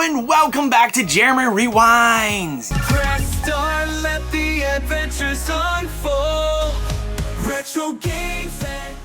and welcome back to Jeremy Rewinds. Press start, let the adventures unfold. Retro games and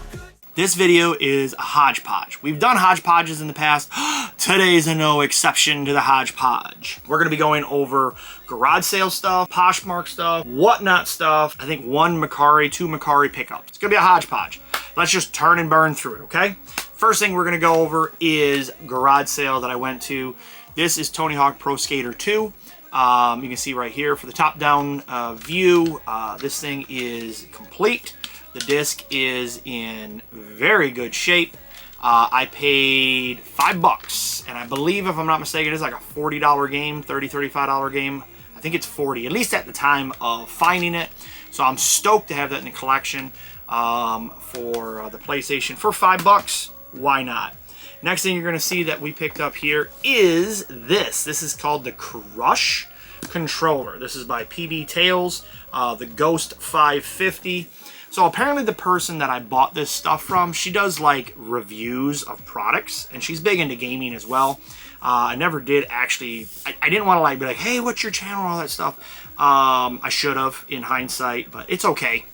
This video is a hodgepodge. We've done hodgepodges in the past. Today's no exception to the hodgepodge. We're going to be going over garage sale stuff, Poshmark stuff, whatnot stuff. I think 1 Macari, 2 Macari pickups. It's going to be a hodgepodge. Let's just turn and burn through it, okay? First thing we're going to go over is garage sale that I went to. This is Tony Hawk Pro Skater 2. You can see right here for the top-down view, this thing is complete. The disc is in very good shape. I paid $5, and I believe, if I'm not mistaken, it's like a $40 game, $35 game. I think it's 40, at least at the time of finding it. So I'm stoked to have that in the collection for the PlayStation for $5. Why not? Next thing you're going to see that we picked up here is this. This is called the Crush controller. This is by PB Tales, the Ghost 550. So apparently the person that I bought this stuff from, she does like reviews of products, and she's big into gaming as well. I never did actually, I didn't want to like be like, hey, what's your channel, all that stuff. I should have in hindsight, but it's okay.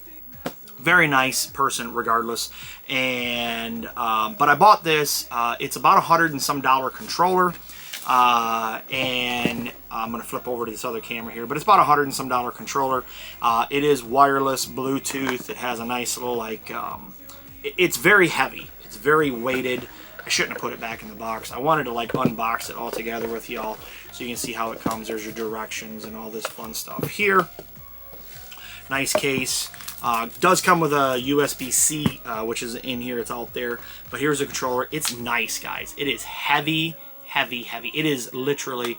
Very nice person regardless. And but I bought this. It's about $100 and some controller. And I'm going to flip over to this other camera here, but it's about $100 and some controller. It is wireless Bluetooth. It has a nice little like, it's very heavy. It's very weighted. I shouldn't have put it back in the box. I wanted to like unbox it all together with y'all so you can see how it comes. There's your directions and all this fun stuff here. Nice case. Does come with a USB-C, which is in here. It's out there. But here's the controller. It's nice, guys. It is heavy. It is literally,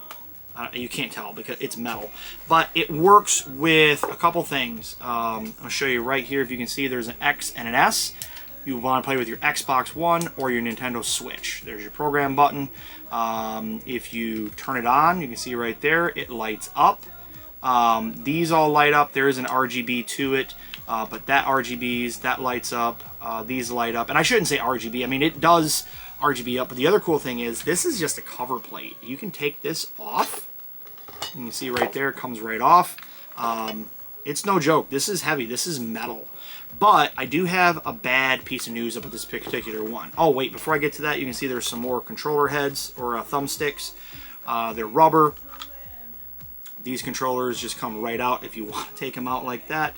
you can't tell because it's metal, but it works with a couple things. I'll show you right here. If you can see, there's an X and an S. You want to play with your Xbox One or your Nintendo Switch. There's your program button. If you turn it on, you can see right there, it lights up. These all light up. There is an RGB to it, but that RGBs, that lights up. These light up, and I shouldn't say RGB. I mean, it does RGB up, but the other cool thing is this is just a cover plate. You can take this off, and you see right there, it comes right off. It's no joke. This is heavy. This is metal. But I do have a bad piece of news about this particular one. Oh wait, before I get to that, you can see there's some more controller heads or thumbsticks. They're rubber. These controllers just come right out. If you want to take them out like that,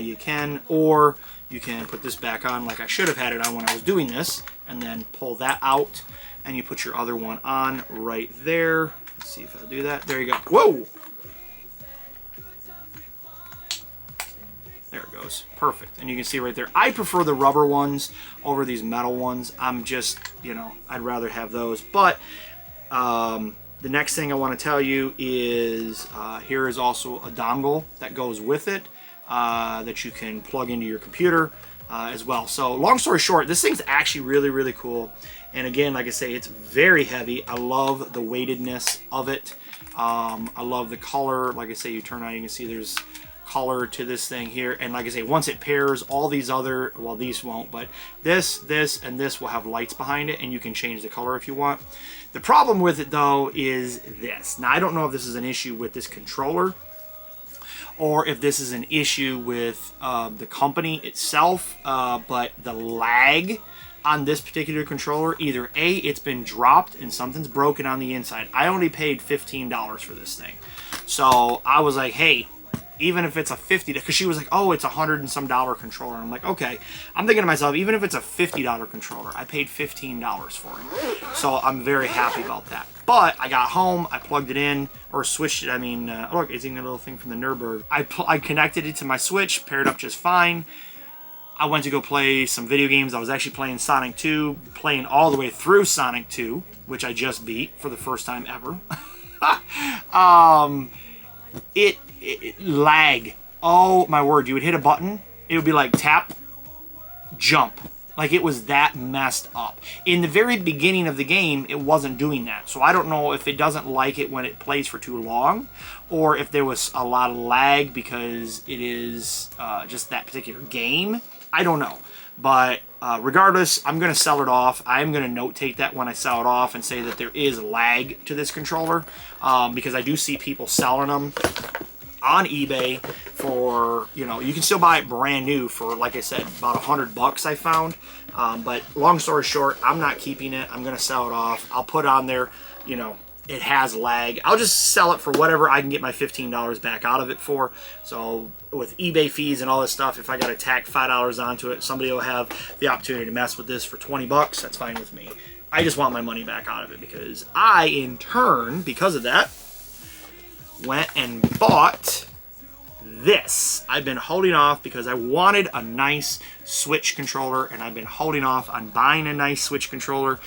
you can, or you can put this back on like I should have had it on when I was doing this, and then pull that out, and you put your other one on right there. Let's see if I'll do that. There you go. Whoa! There it goes. Perfect. And you can see right there, I prefer the rubber ones over these metal ones. I'm just, you know, I'd rather have those. But the next thing I want to tell you is here is also a dongle that goes with it that you can plug into your computer as well. So long story short, this thing's actually really cool. And again, like I say, it's very heavy. I love the weightedness of it. I love the color. Like I say, you turn on, you can see there's color to this thing here. And like I say, once it pairs, all these other, well, these won't, but this, and this will have lights behind it, and you can change the color if you want. The problem with it though is this. Now I don't know if this is an issue with this controller or if this is an issue with the company itself, but the lag on this particular controller, either A, it's been dropped and something's broken on the inside. I only paid $15 for this thing. So I was like, hey, even if it's a $50, because she was like, oh, it's $100 and some controller. And I'm like, okay. I'm thinking to myself, even if it's a $50 controller, I paid $15 for it. So I'm very happy about that. But I got home, I plugged it in, or switched it. I mean, look, it's even a little thing from the Nurburgring. I connected it to my Switch, paired up just fine. I went to go play some video games. I was actually playing Sonic 2, playing all the way through Sonic 2, which I just beat for the first time ever. It lag. Oh my word, you would hit a button, it would be like tap, jump. Like it was that messed up. In the very beginning of the game, it wasn't doing that. So I don't know if it doesn't like it when it plays for too long, or if there was a lot of lag because it is just that particular game. I don't know. But regardless, I'm going to sell it off. I'm going to note take that when I sell it off and say that there is lag to this controller, because I do see people selling them on eBay for, you know, you can still buy it brand new for, like I said, about $100 I found. But long story short, I'm not keeping it. I'm going to sell it off. I'll put on there, you know, it has lag. I'll just sell it for whatever I can get my $15 back out of it for. So with eBay fees and all this stuff, if I got to tack $5 onto it, somebody will have the opportunity to mess with this for 20 bucks. That's fine with me. I just want my money back out of it, because I, in turn, because of that, went and bought this. I've been holding off because I wanted a nice Switch controller, and I've been holding off on buying a nice Switch controller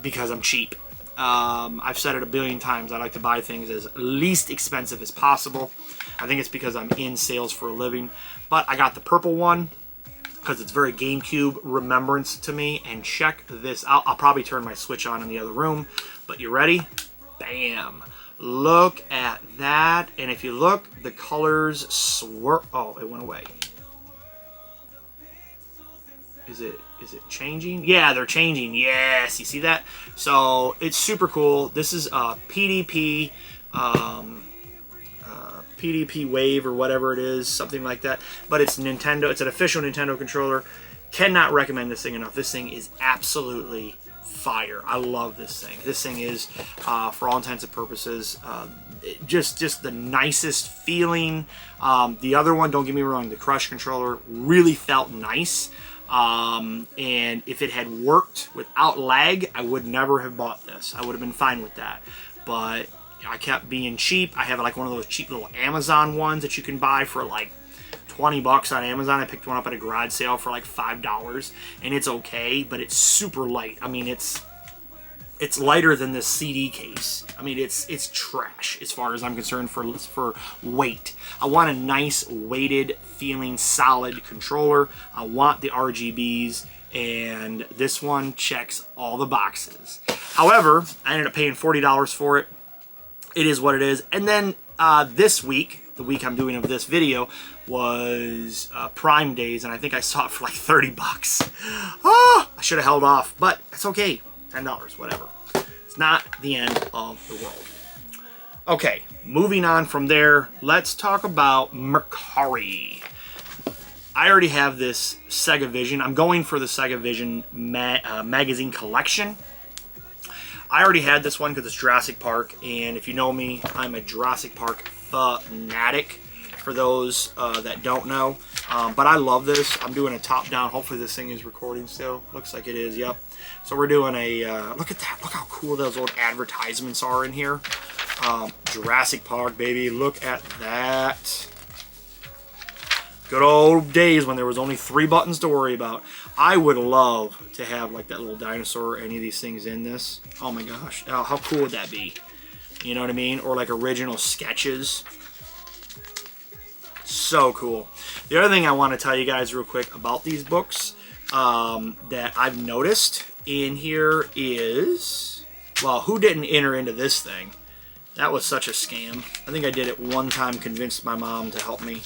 because I'm cheap. I've said it a billion times, I like to buy things as least expensive as possible. I think it's because I'm in sales for a living. But I got the purple one because it's very GameCube remembrance to me. And check this out. I'll probably turn my Switch on in the other room. But you ready? Bam! Look at that. And if you look, the colors oh, it went away. Is it changing? Yeah, they're changing. Yes, you see that? So it's super cool. This is a PDP, PDP Wave or whatever it is, something like that. But it's Nintendo. It's an official Nintendo controller. Cannot recommend this thing enough. This thing is absolutely fire. I love this thing. This thing is, for all intents and purposes, just the nicest feeling. The other one, don't get me wrong, the Crush controller really felt nice. And if it had worked without lag, I would never have bought this. I would have been fine with that. But I kept being cheap. I have like one of those cheap little Amazon ones that you can buy for like 20 bucks on Amazon. I picked one up at a garage sale for like $5, and it's okay, but it's super light. I mean, it's lighter than this CD case. I mean, it's trash as far as I'm concerned for weight. I want a nice weighted feeling solid controller. I want the RGBs, and this one checks all the boxes. However, I ended up paying $40 for it. It is what it is. And then this week, the week I'm doing of this video, was Prime Days, and I think I saw it for like 30 bucks. Oh, I should have held off, but it's okay. $10, whatever. It's not the end of the world. Okay, moving on from there, let's talk about Mercari. I already have this Sega Vision. I'm going for the Sega Vision magazine collection. I already had this one because it's Jurassic Park, and if you know me, I'm a Jurassic Park fanatic, for those that don't know. But I love this. I'm doing a top-down. Hopefully this thing is recording still. Looks like it is, yep. So we're doing a, look at that. Look how cool those old advertisements are in here. Jurassic Park, baby. Look at that. Good old days when there was only 3 buttons to worry about. I would love to have like that little dinosaur or any of these things in this. Oh my gosh. Oh, how cool would that be? You know what I mean? Or like original sketches. So cool. The other thing I want to tell you guys real quick about these books that I've noticed in here is, well, who didn't enter into this thing? That was such a scam. I think I did it one time, convinced my mom to help me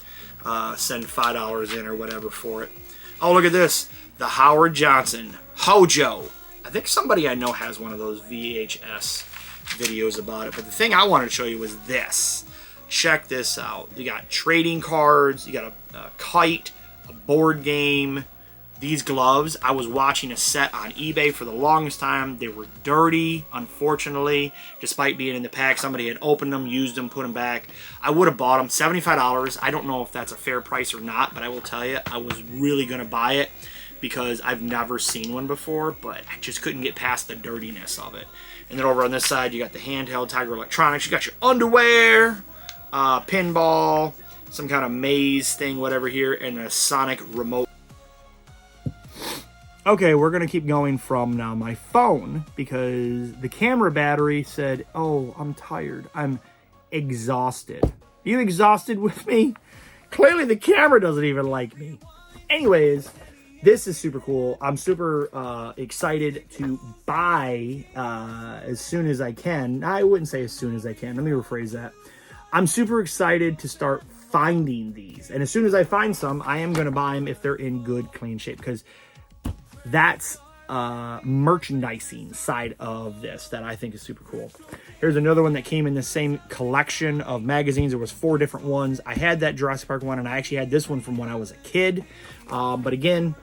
send $5 in or whatever for it. Oh, look at this. The Howard Johnson Hojo. I think somebody I know has one of those VHS videos about it. But the thing I wanted to show you was this. Check this out. You got trading cards. You got a kite, a board game. These gloves, I was watching a set on eBay for the longest time. They were dirty, unfortunately. Despite being in the pack, somebody had opened them, used them, put them back. I would have bought them. $75. I don't know if that's a fair price or not, but I will tell you, I was really going to buy it because I've never seen one before, but I just couldn't get past the dirtiness of it. And then over on this side, you got the handheld Tiger Electronics. You got your underwear, pinball, some kind of maze thing, whatever here, and a Sonic remote. Okay, we're going to keep going from now my phone because the camera battery said, oh, I'm tired. I'm exhausted. Are you exhausted with me? Clearly the camera doesn't even like me. Anyways, this is super cool. I'm super excited to buy as soon as I can. I wouldn't say as soon as I can. Let me rephrase that. I'm super excited to start finding these. And as soon as I find some, I am going to buy them if they're in good, clean shape. Because that's merchandising side of this that I think is super cool. Here's another one that came in the same collection of magazines. There was 4 different ones. I had that Jurassic Park one, and I actually had this one from when I was a kid. But again,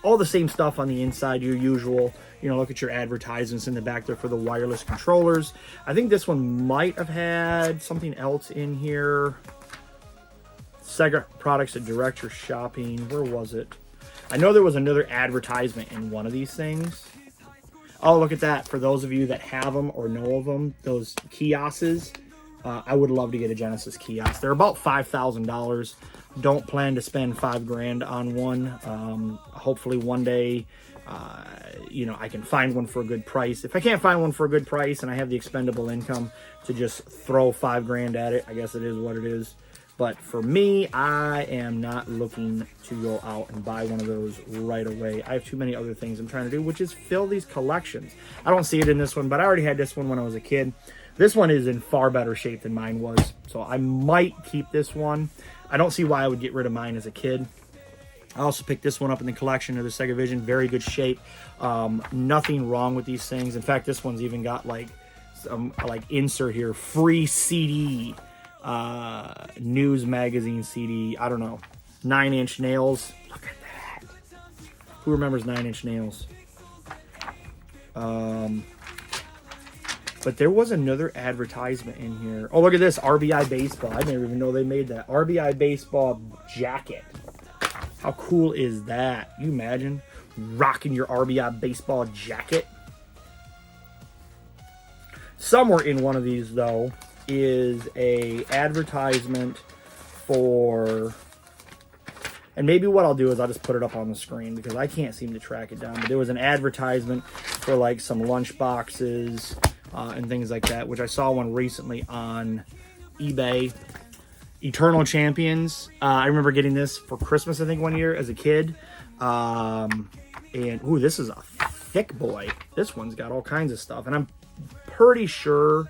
all the same stuff on the inside, your usual. You know, look at your advertisements in the back there for the wireless controllers. I think this one might have had something else in here. Sega products that direct your shopping. Where was it? I know there was another advertisement in one of these things. Oh, look at that. For those of you that have them or know of them, those kiosks, I would love to get a Genesis kiosk. They're about $5,000. Don't plan to spend $5,000 on one. Hopefully one day, you know, I can find one for a good price. If I can't find one for a good price and I have the expendable income to just throw $5,000 at it, I guess it is what it is. But for me, I am not looking to go out and buy one of those right away. I have too many other things I'm trying to do, which is fill these collections. I don't see it in this one, but I already had this one when I was a kid. This one is in far better shape than mine was, so I might keep this one. I don't see why I would get rid of mine as a kid. I also picked this one up in the collection of the Sega Vision. Very good shape. Nothing wrong with these things. In fact, this one's even got like some like insert here, free CD. News magazine CD. I don't know. 9 Inch Nails. Look at that. Who remembers 9 Inch Nails? But there was another advertisement in here. Oh, look at this. RBI Baseball. I didn't even know they made that. RBI Baseball jacket. How cool is that? You imagine rocking your RBI Baseball jacket? Somewhere in one of these, though, is a advertisement for, and maybe what I'll do is I'll just put it up on the screen because I can't seem to track it down, but there was an advertisement for like some lunch boxes and things like that, which I saw one recently on eBay. Eternal Champions. I remember getting this for Christmas, I think, one year as a kid. And ooh, this is a thick boy. This one's got all kinds of stuff, and I'm pretty sure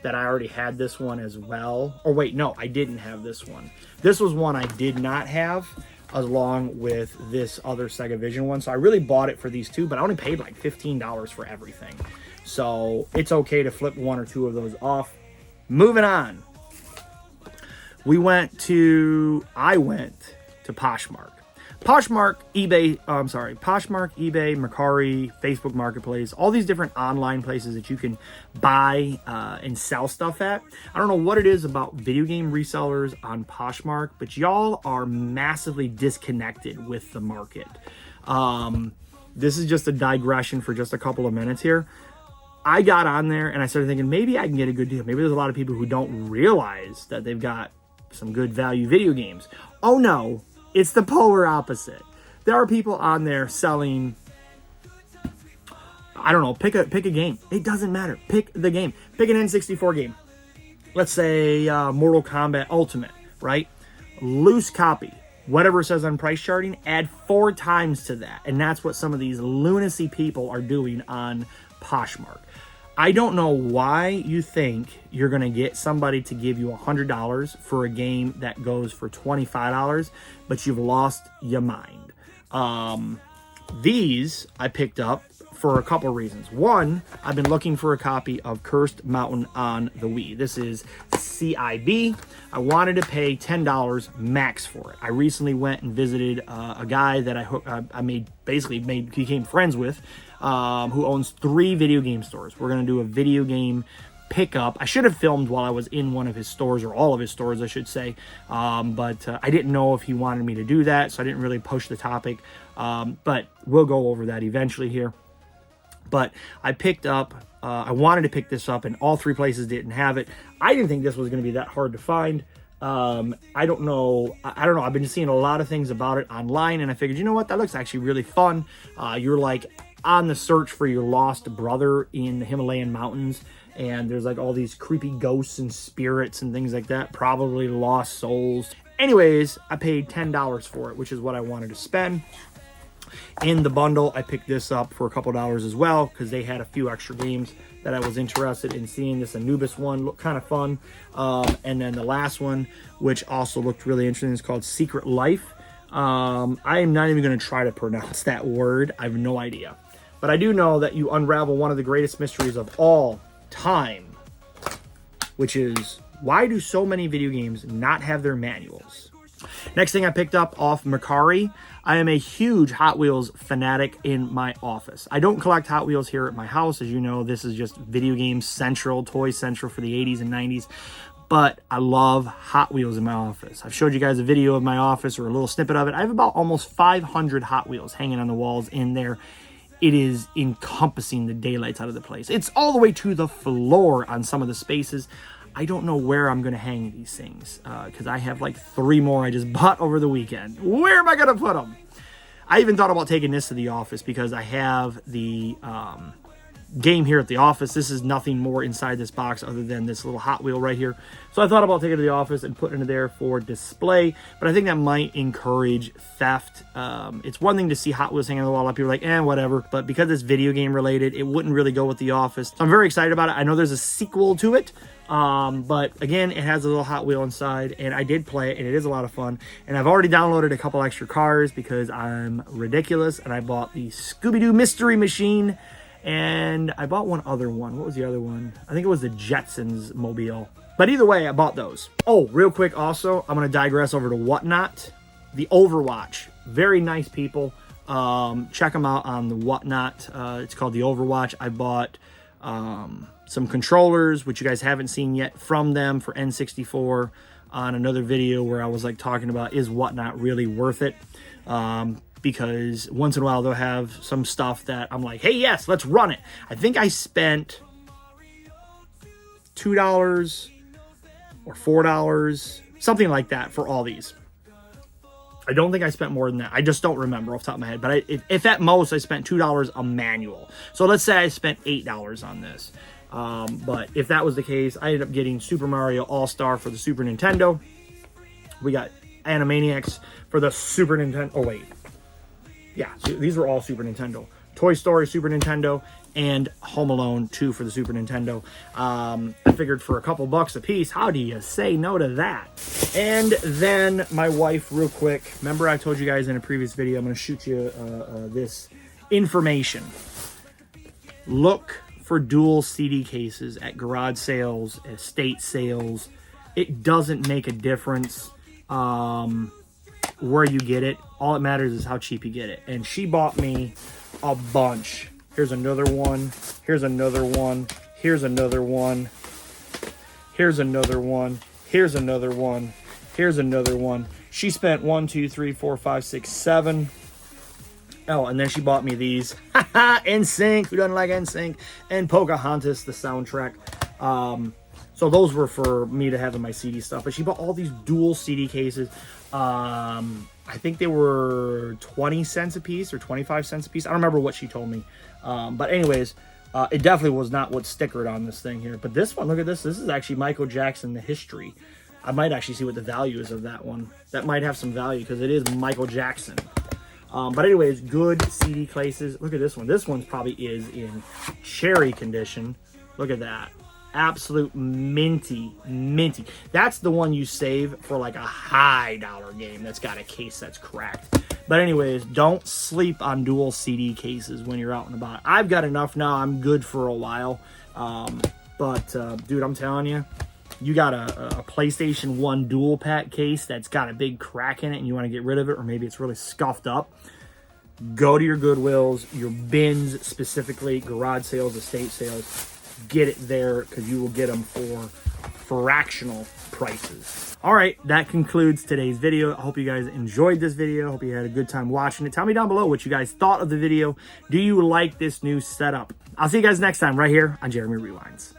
that I already had this one as well. Or wait, no, I didn't have this one. This was one I did not have along with this other Sega Vision one. So I really bought it for these two, but I only paid like $15 for everything. So it's okay to flip one or two of those off. Moving on. I went to Poshmark. Poshmark, eBay, Mercari, Facebook Marketplace, all these different online places that you can buy and sell stuff at. I don't know what it is about video game resellers on Poshmark, but y'all are massively disconnected with the market. This is just a digression for just a couple of minutes here. I got on there and I started thinking maybe I can get a good deal. Maybe there's a lot of people who don't realize that they've got some good value video games. Oh no. It's the polar opposite. There are people on there selling, I don't know, pick a game. It doesn't matter. Pick the game. Pick an N64 game. Let's say Mortal Kombat Ultimate, right? Loose copy. Whatever it says on price charting, add 4 times to that. And that's what some of these lunacy people are doing on Poshmark. I don't know why you think you're going to get somebody to give you $100 for a game that goes for $25, but you've lost your mind. These I picked up for a couple reasons. One, I've been looking for a copy of Cursed Mountain on the Wii. This is CIB. I wanted to pay $10 max for it. I recently went and visited a guy that I became friends with, who owns 3 video game stores. We're going to do a video game pickup. I should have filmed while I was in one of his stores, or all of his stores, I should say. But I didn't know if he wanted me to do that, so I didn't really push the topic. But we'll go over that eventually here. But I picked up, I wanted to pick this up, and all 3 places didn't have it. I didn't think this was going to be that hard to find. I don't know. I've been seeing a lot of things about it online, and I figured, you know what, that looks actually really fun. You're like on the search for your lost brother in the Himalayan mountains, and there's like all these creepy ghosts and spirits and things like that, probably lost souls. Anyways, I paid $10 for it, which is what I wanted to spend. In the bundle, I picked this up for a couple dollars as well, because they had a few extra games that I was interested in seeing. This Anubis one looked kind of fun. And then the last one, which also looked really interesting, is called Secret Life. I am not even going to try to pronounce that word. I have no idea. But I do know that you unravel one of the greatest mysteries of all time, which is, why do so many video games not have their manuals? Next thing I picked up off Mercari, I am a huge Hot Wheels fanatic in my office. I don't collect Hot Wheels here at my house. As you know, this is just video game central, toy central for the 80s and 90s. But I love Hot Wheels in my office. I've showed you guys a video of my office, or a little snippet of it. I have about almost 500 Hot Wheels hanging on the walls in there. It is encompassing the daylights out of the place. It's all the way to the floor on some of the spaces. I don't know where I'm going to hang these things because I have like 3 more I just bought over the weekend. Where am I going to put them? I even thought about taking this to the office because I have the game here at the office. This is nothing more inside this box other than this little Hot Wheel right here. So I thought about taking it to the office and putting it there for display, but I think that might encourage theft. It's one thing to see Hot Wheels hanging on the wall. A lot of people are like, whatever. But because it's video game related, it wouldn't really go with the office. So I'm very excited about it. I know there's a sequel to it. But again, it has a little Hot Wheel inside, and I did play it, and it is a lot of fun. And I've already downloaded a couple extra cars because I'm ridiculous, and I bought the Scooby-Doo Mystery Machine, and I bought one other one. What was the other one? I think it was the Jetsons mobile. But either way, I bought those. Oh, real quick also, I'm going to digress over to Whatnot. The Overwatch. Very nice people. Check them out on the Whatnot. It's called the Overwatch. I bought some controllers, which you guys haven't seen yet, from them for N64 on another video where I was like talking about, is Whatnot really worth it? Because once in a while they'll have some stuff that I'm like, hey, yes, let's run it. I think I spent $2 or $4, something like that for all these. I don't think I spent more than that. I just don't remember off the top of my head. But if at most I spent $2 a manual. So let's say I spent $8 on this. But if that was the case, I ended up getting Super Mario All-Star for the Super Nintendo. We got Animaniacs for the Super Nintendo. Oh, wait. Yeah, so these were all Super Nintendo. Toy Story, Super Nintendo, and Home Alone 2 for the Super Nintendo. I figured for a couple bucks a piece, how do you say no to that? And then my wife, real quick, remember I told you guys in a previous video, I'm going to shoot you this information. Look for dual CD cases at garage sales, estate sales. It doesn't make a difference where you get it. All that matters is how cheap you get it. And she bought me a bunch. Here's another one. Here's another one. Here's another one. Here's another one. Here's another one. Here's another one. She spent 1, 2, 3, 4, 5, 6, 7. Oh, and then she bought me these. NSYNC. Who doesn't like NSYNC? And Pocahontas, the soundtrack. So those were for me to have in my CD stuff. But she bought all these dual CD cases. I think they were 20 cents a piece or 25 cents a piece. I don't remember what she told me. But anyways, it definitely was not what's stickered on this thing here. But this one, look at this. This is actually Michael Jackson, The History. I might actually see what the value is of that one. That might have some value because it is Michael Jackson. But anyways, good CD cases. Look at this one. This one probably is in cherry condition. Look at that. Absolute minty. That's the one you save for like a high dollar game that's got a case that's cracked. But anyways, don't sleep on dual CD cases when you're out and about. I've got enough now. I'm good for a while. Dude, I'm telling you, you got a PlayStation 1 dual pack case that's got a big crack in it and you want to get rid of it, or maybe it's really scuffed up, go to your Goodwills, your bins specifically, garage sales, estate sales. Get it there because you will get them for fractional prices. All right, that concludes today's video. I hope you guys enjoyed this video. I hope you had a good time watching it. Tell me down below what you guys thought of the video. Do you like this new setup? I'll see you guys next time right here on Jeremy Rewinds.